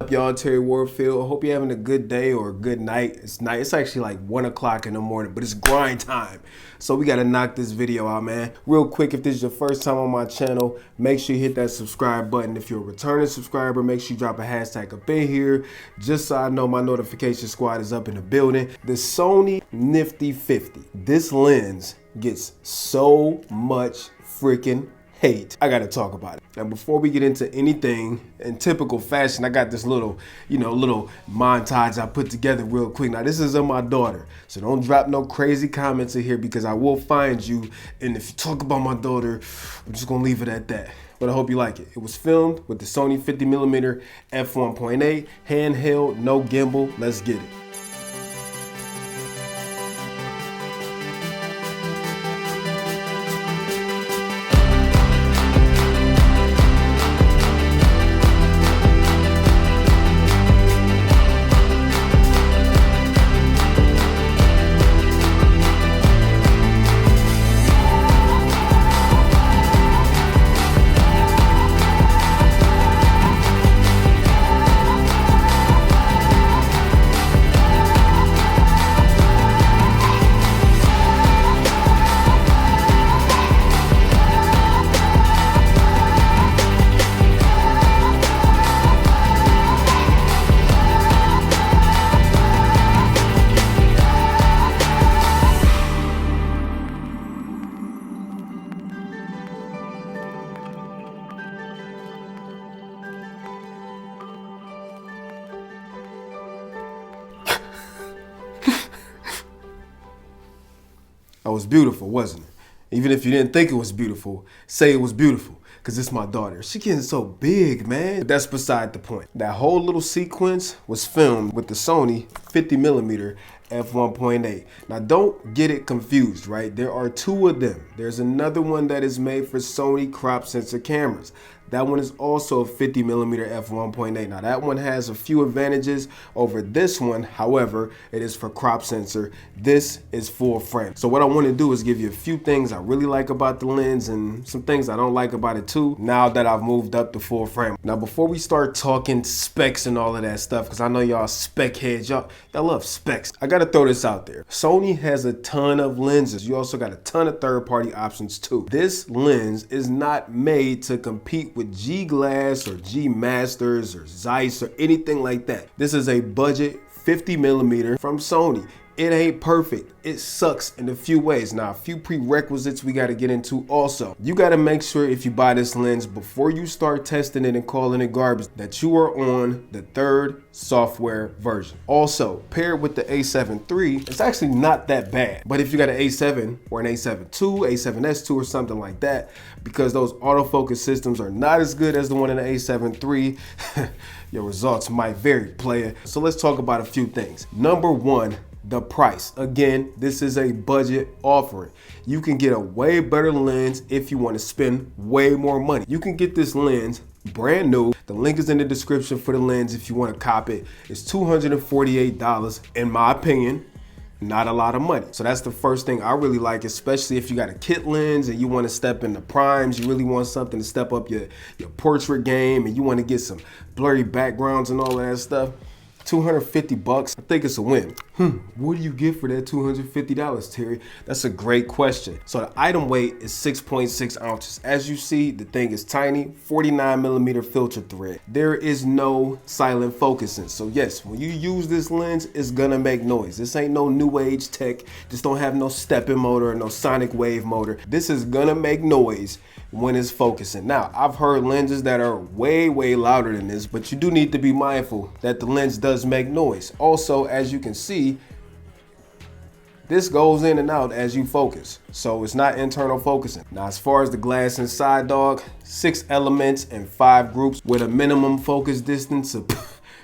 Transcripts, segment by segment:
Y'all, Terry Warfield. I hope you're having a good day or a good night. It's actually like 1 o'clock in the morning, but it's grind time. So we gotta knock this video out, man. Real quick, if this is your first time on my channel, make sure you hit that subscribe button. If you're a returning subscriber, make sure you drop a hashtag up in here, just so I know my notification squad is up in the building. The Sony Nifty 50. This lens gets so much freaking hate. I gotta talk about it. And before we get into anything, in typical fashion, I got this little montage I put together real quick. Now this is of my daughter, so don't drop no crazy comments in here because I will find you. And if you talk about my daughter, I'm just gonna leave it at that. But I hope you like it. It was filmed with the Sony 50mm F1.8, handheld, no gimbal. Let's get it. It was beautiful, wasn't it? Even if you didn't think it was beautiful, say it was beautiful, because it's my daughter. She getting so big, man. But that's beside the point. That whole little sequence was filmed with the Sony 50mm F1.8. Now don't get it confused, right? There are two of them. There's another one that is made for Sony crop sensor cameras. That one is also a 50mm F1.8. Now that one has a few advantages over this one. However, it is for crop sensor. This is full frame. So what I want to do is give you a few things I really like about the lens and some things I don't like about it too, now that I've moved up to full frame. Now before we start talking specs and all of that stuff, because I know y'all spec heads, y'all love specs, I gotta throw this out there. Sony has a ton of lenses. You also got a ton of third-party options too. This lens is not made to compete with G Glass or G Masters or Zeiss or anything like that. This is a budget 50mm from Sony. It ain't perfect. It sucks in a few ways. Now, a few prerequisites we got to get into also. You got to make sure if you buy this lens, before you start testing it and calling it garbage, that you are on the 3rd software version. Also, paired with the A7 III, it's actually not that bad. But if you got an A7 or an A7 II, A7S II or something like that, because those autofocus systems are not as good as the one in the A7 III, your results might vary, player. So let's talk about a few things. Number one, the price. Again, this is a budget offering. You can get a way better lens if you want to spend way more money. You can get this lens brand new. The link is in the description for the lens if you want to cop it. It's $248, in my opinion. Not a lot of money. So that's the first thing I really like, especially if you got a kit lens and you want to step into primes, you really want something to step up your portrait game and you want to get some blurry backgrounds and all of that stuff. $250, I think it's a win. What do you get for that $250, Terry? That's a great question. So the item weight is 6.6 ounces. As you see, the thing is tiny, 49mm filter thread. There is no silent focusing. So yes, when you use this lens, it's gonna make noise. This ain't no new age tech. This don't have no stepping motor or no sonic wave motor. This is gonna make noise when it's focusing. Now, I've heard lenses that are way louder than this, but you do need to be mindful that the lens does make noise. Also, as you can see, this goes in and out as you focus, so it's not internal focusing. Now, as far as the glass inside, dog, 6 elements and 5 groups with a minimum focus distance of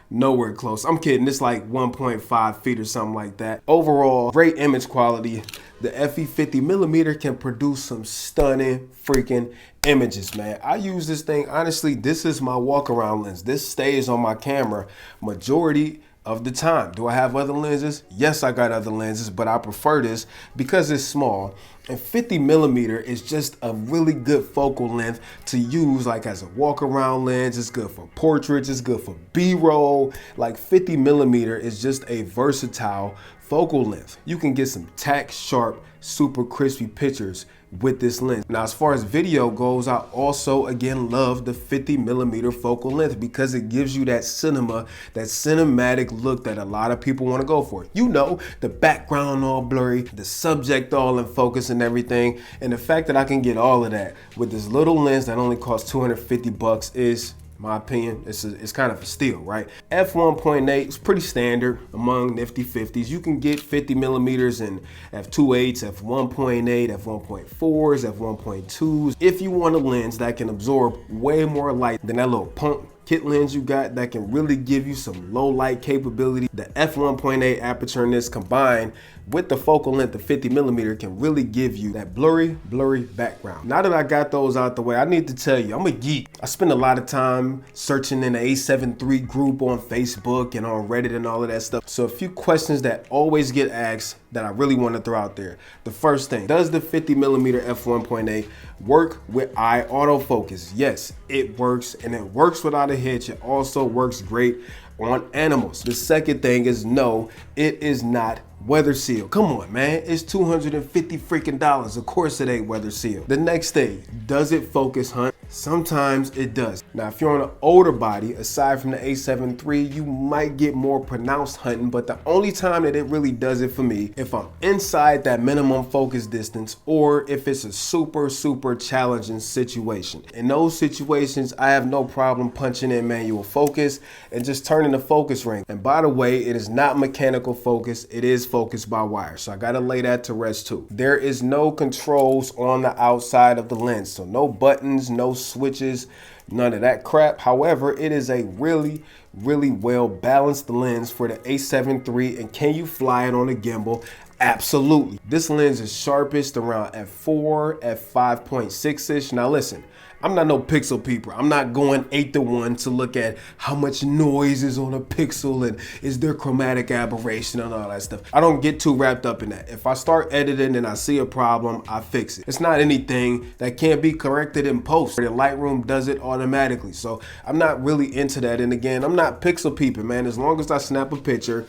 nowhere close. I'm kidding, it's like 1.5 feet or something like that. Overall, great image quality. The FE 50mm can produce some stunning freaking images, man. I use this thing, honestly, this is my walk around lens. This stays on my camera majority of the time. Do I have other lenses? Yes, I got other lenses, but I prefer this because it's small. And 50mm is just a really good focal length to use like as a walk around lens. It's good for portraits, it's good for B-roll. Like 50mm is just a versatile focal length. You can get some tack sharp, super crispy pictures with this lens. Now, as far as video goes, I also again love the 50mm focal length because it gives you that cinematic look that a lot of people want to go for. You know, the background all blurry, the subject all in focus and everything. And the fact that I can get all of that with this little lens that only costs 250 bucks is, my opinion, it's kind of a steal, right? F1.8 is pretty standard among nifty 50s. You can get 50mm in F2.8s, F1.8, F1.4s, F1.2s. If you want a lens that can absorb way more light than that little pump kit lens you got that can really give you some low light capability, the F1.8 aperture in this combined with the focal length of 50mm can really give you that blurry background. Now that I got those out the way, I need to tell you, I'm a geek. I spend a lot of time searching in the A7 III group on Facebook and on Reddit and all of that stuff. So a few questions that always get asked that I really want to throw out there. The first thing, does the 50mm f1.8 work with eye autofocus? Yes, it works, and it works without a hitch. It also works great on animals. The second thing is no, it is not weather seal. Come on, man, it's $250 freaking dollars. Of course it ain't weather seal. The next thing, does it focus hunt? Sometimes it does. Now, if you're on an older body, aside from the A7 III, you might get more pronounced hunting, but the only time that it really does it for me, if I'm inside that minimum focus distance, or if it's a super challenging situation. In those situations, I have no problem punching in manual focus and just turning the focus ring. And by the way, it is not mechanical focus, it is focused by wire. So I gotta lay that to rest too. There is no controls on the outside of the lens. So no buttons, no switches, none of that crap. However, it is a really well balanced lens for the A7 III. And can you fly it on a gimbal? Absolutely. This lens is sharpest around f4, f5.6-ish. Now listen, I'm not no pixel peeper. I'm not going 8:1 to look at how much noise is on a pixel and is there chromatic aberration and all that stuff. I don't get too wrapped up in that. If I start editing and I see a problem, I fix it. It's not anything that can't be corrected in post. The Lightroom does it automatically. So I'm not really into that. And again, I'm not pixel peeping, man. As long as I snap a picture,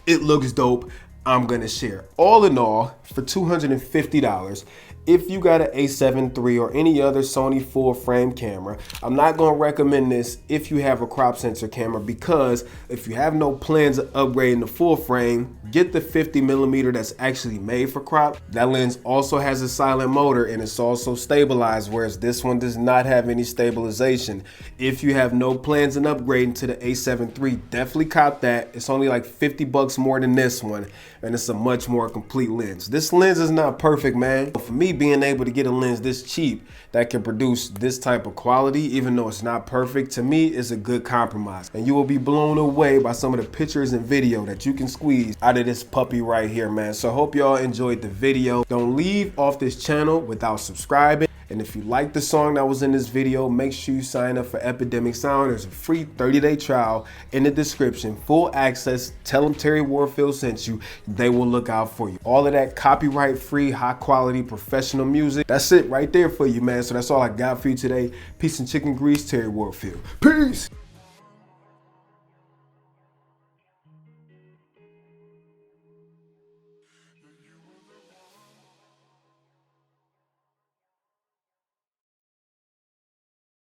it looks dope, I'm gonna share. All in all, for $250, if you got an A7 III or any other Sony full frame camera, I'm not gonna recommend this if you have a crop sensor camera, because if you have no plans of upgrading the full frame, get the 50mm that's actually made for crop. That lens also has a silent motor and it's also stabilized, whereas this one does not have any stabilization. If you have no plans in upgrading to the A7 III, definitely cop that. It's only like 50 bucks more than this one, and it's a much more complete lens. This lens is not perfect, man. For me, being able to get a lens this cheap that can produce this type of quality, even though it's not perfect, to me is a good compromise. And you will be blown away by some of the pictures and video that you can squeeze out of this puppy right here, man. So I hope y'all enjoyed the video. Don't leave off this channel without subscribing. And if you like the song that was in this video, make sure you sign up for Epidemic Sound. There's a free 30-day trial in the description, full access. Tell them Terry Warfield sent you. They will look out for you. All of that copyright free, high quality, professional music. That's it right there for you, man. So that's all I got for you today. Peace and chicken grease, Terry Warfield. Peace.